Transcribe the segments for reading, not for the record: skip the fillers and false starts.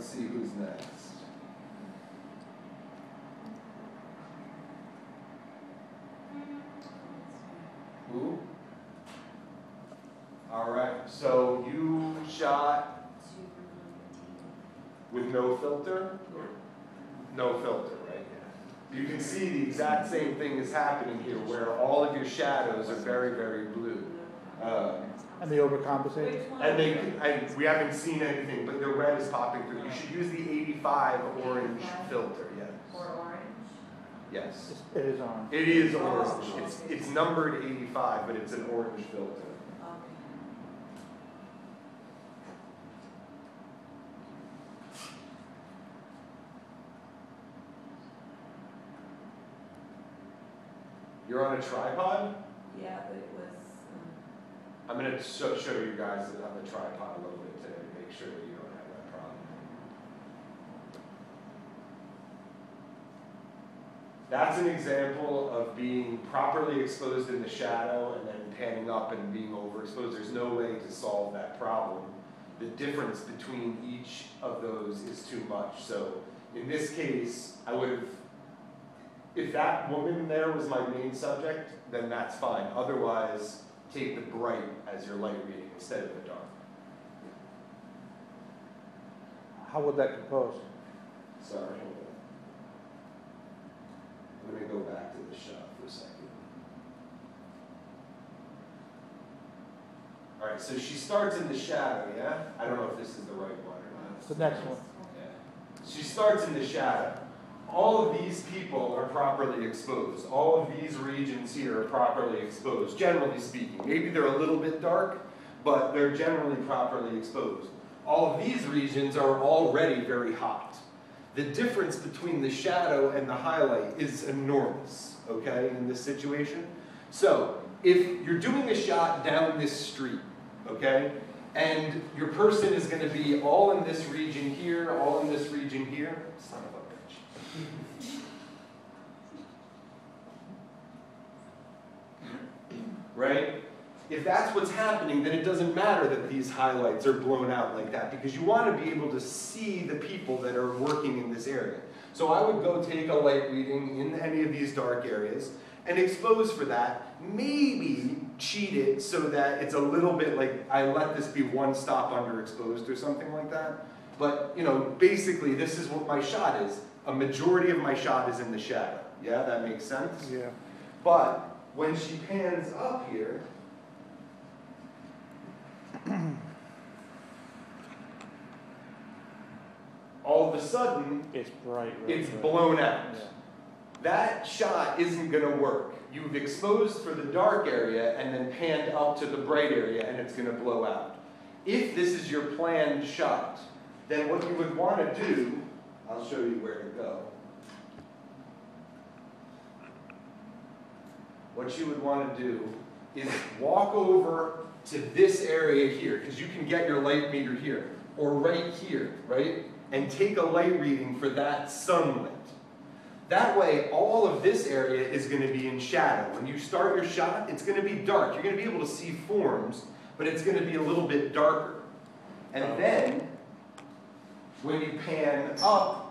let's see who's next. Who? All right, so you shot with no filter? No filter, right? You can see the exact same thing is happening here, where all of your shadows are very, very blue. And they overcompensate? And we haven't seen anything, but the red is popping through. You should use the 85 orange filter, yes. Or orange? Yes. It is orange. It is orange. It's numbered 85, but it's an orange filter. You're on a tripod? Yeah, but it was. I'm going to show you guys on the tripod a little bit today to make sure that you don't have that problem. That's an example of being properly exposed in the shadow and then panning up and being overexposed. There's no way to solve that problem. The difference between each of those is too much. So in this case, I would have, if that woman there was my main subject, then that's fine. Otherwise, take the bright as your light reading instead of the dark. How would that compose? Sorry, hold on. Let me go back to the shot for a second. All right, so she starts in the shadow, yeah? I don't know if this is the right one or not. The next one. Yeah. She starts in the shadow. All of these people are properly exposed. All of these regions here are properly exposed, generally speaking. Maybe they're a little bit dark, but they're generally properly exposed. All of these regions are already very hot. The difference between the shadow and the highlight is enormous, okay, in this situation. So, if you're doing a shot down this street, okay, and your person is going to be all in this region here, all in this region here, son of a bitch. Right? If that's what's happening, then it doesn't matter that these highlights are blown out like that, because you want to be able to see the people that are working in this area. So I would go take a light reading in any of these dark areas and expose for that. Maybe cheat it so that it's a little bit like I let this be one stop underexposed or something like that. But, you know, basically this is what my shot is. A majority of my shot is in the shadow. Yeah, that makes sense? Yeah. But when she pans up here, all of a sudden, It's bright. it's blown out. Yeah. That shot isn't going to work. You've exposed for the dark area and then panned up to the bright area and it's going to blow out. If this is your planned shot, then what you would want to do, I'll show you where to go. What you would want to do is walk over to this area here, because you can get your light meter here, or right here, right? And take a light reading for that sunlit. That way, all of this area is going to be in shadow. When you start your shot, it's going to be dark. You're going to be able to see forms, but it's going to be a little bit darker. And then, when you pan up,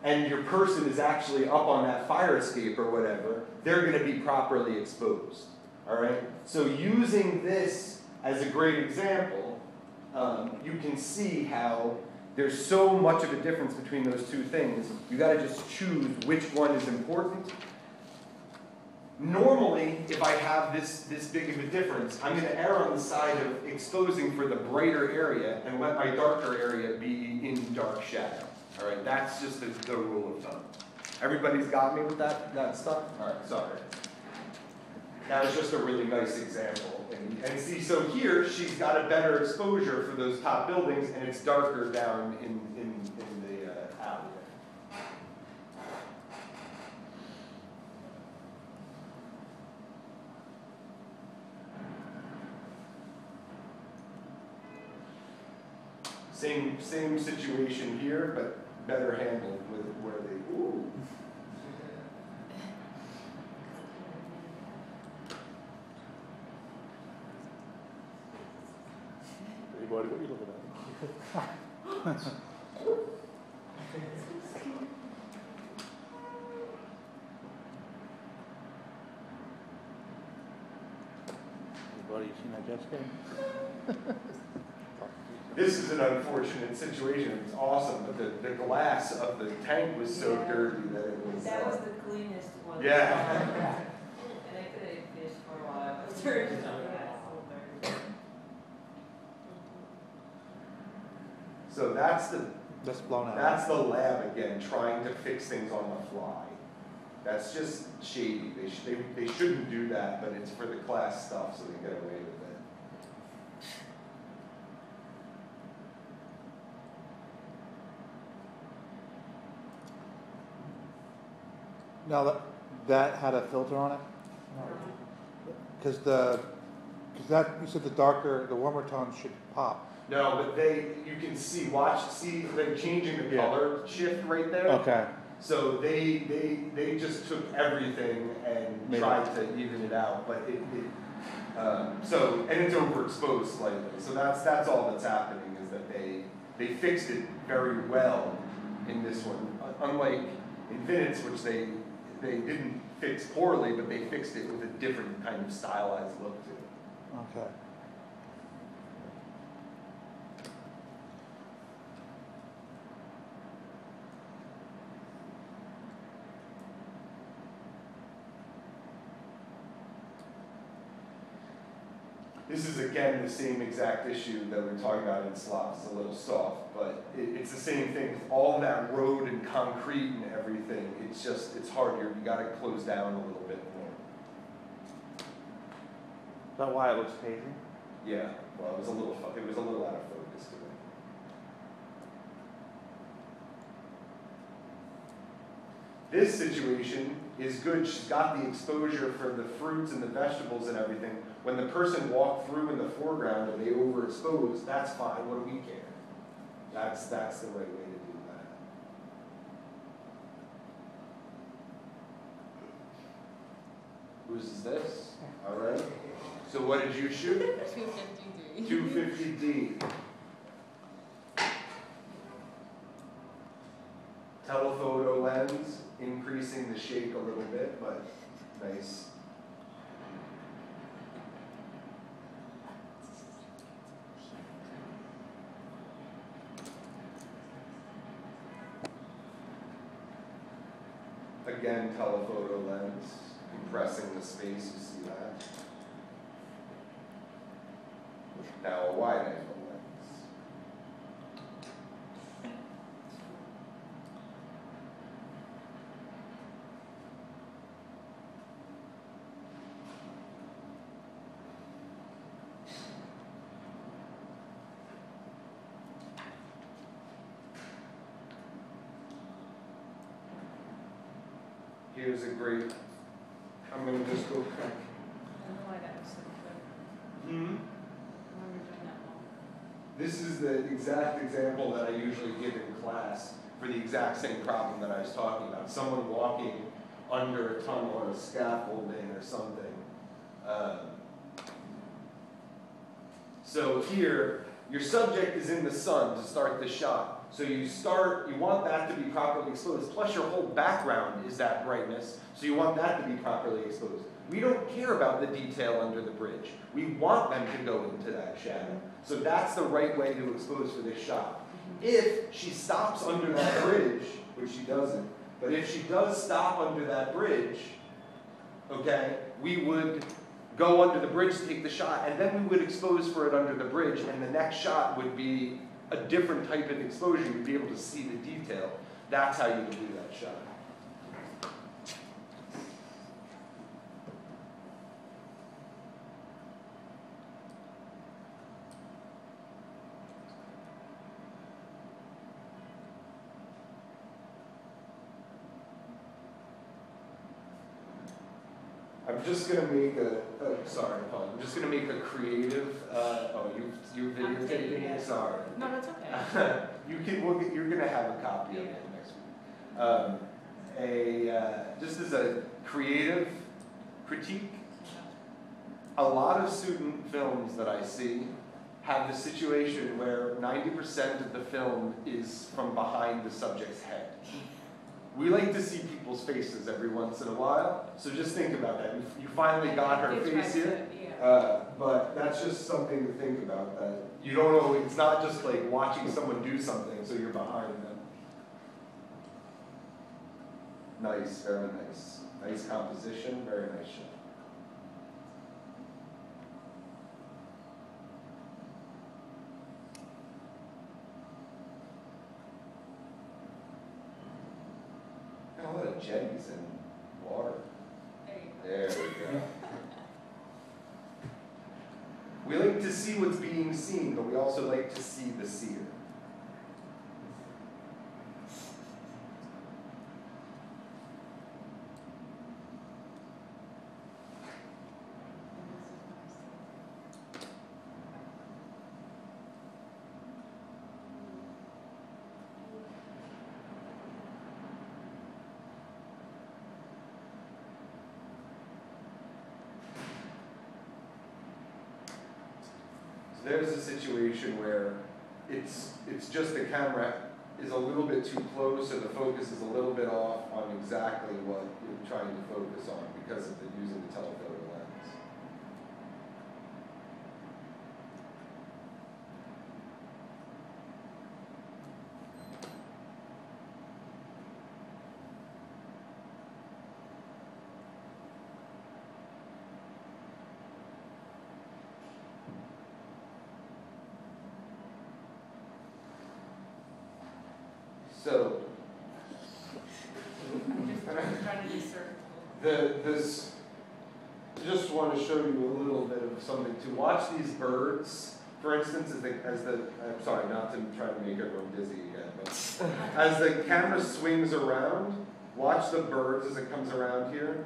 and your person is actually up on that fire escape or whatever, they're going to be properly exposed. All right? So using this as a great example, you can see how there's so much of a difference between those two things. You got to just choose which one is important. Normally, if I have this big of a difference, I'm going to err on the side of exposing for the brighter area and let my darker area be in dark shadow. All right, that's just the rule of thumb. Everybody's got me with that stuff? All right, sorry. That was just a really nice example. And see, so here, she's got a better exposure for those top buildings, and it's darker down in the alley. Same situation here, but better handled with where they, ooh. Hey buddy, what are you looking at? Oh, you seen that jet ski? This is an unfortunate situation. It was awesome, but the glass of the tank was so dirty that it was. That was the cleanest one. Yeah. And I could have fished for a while, but turned out So that's blown out. that's the lab again, trying to fix things on the fly. That's just shady. They shouldn't do that, but it's for the class stuff, so they get away with it. Now, that had a filter on it? Because that, you said the warmer tones should pop. No, but you can see them changing the Yeah. color shift right there. Okay. So they just took everything and Made tried to even it out, but and it's overexposed slightly. So that's all that's happening is that they fixed it very well in this one, unlike Infinix, which they didn't fix poorly, but they fixed it with a different kind of stylized look to it. Okay. This is again the same exact issue that we're talking about in slots. It's a little soft, but it's the same thing with all that road and concrete and everything. It's harder. You got to close down a little bit more. Is that why it looks hazy? Yeah. Well, it was a little out of focus to me. This situation is good. She's got the exposure for the fruits and the vegetables and everything. When the person walked through in the foreground and they overexposed, that's fine. What do we care? That's the right way to do that. Whose is this? All right. So what did you shoot? 250D. 250D. Telephoto lens, increasing the shake a little bit, but nice. Again, telephoto lens, compressing the space, you see that? Now a wide angle lens. Here's a great, I'm going to just go quick. I don't know why that was so good. Hmm? I remember doing that one. This is the exact example that I usually give in class for the exact same problem that I was talking about. Someone walking under a tunnel or a scaffolding or something. So here, your subject is in the sun to start the shot. So you want that to be properly exposed. Plus your whole background is that brightness, so you want that to be properly exposed. We don't care about the detail under the bridge. We want them to go into that shadow. So that's the right way to expose for this shot. If she stops under that bridge, which she doesn't, but if she does stop under that bridge, okay, we would go under the bridge to take the shot, and then we would expose for it under the bridge, and the next shot would be a different type of exposure. You'd be able to see the detail. That's how you would do that shot. I'm just gonna make sorry, Paul. I'm just gonna make a creative. You're videotaping it. Sorry. No, that's okay. You're gonna have a copy of it next week. Just as a creative critique, a lot of student films that I see have the situation where 90% of the film is from behind the subject's head. We like to see people's faces every once in a while, so just think about that. You finally got her face here, but that's just something to think about, that you don't know, it's not just like watching someone do something, so you're behind them. Nice, very nice. Nice composition, very nice shot. Got a lot of jellies and water. There we go. We like to see what's being seen, but we also like to see the seer. So there's a situation where it's just the camera is a little bit too close, or the focus is a little bit off on exactly what you're trying to focus on because of using the telephoto lens. So, Trying to be certain. this, just want to show you a little bit of something to watch these birds. For instance, I'm sorry, not to try to make everyone dizzy again, but as the camera swings around, watch the birds as it comes around here.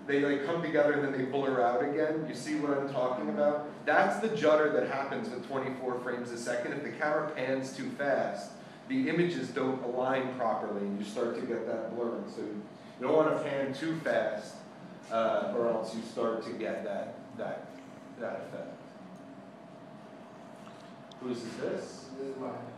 They like come together and then they blur out again. You see what I'm talking about? That's the judder that happens with 24 frames a second. If the camera pans too fast, the images don't align properly and you start to get that blurring. So you don't want to pan too fast or else you start to get that effect. Whose is this? This is mine.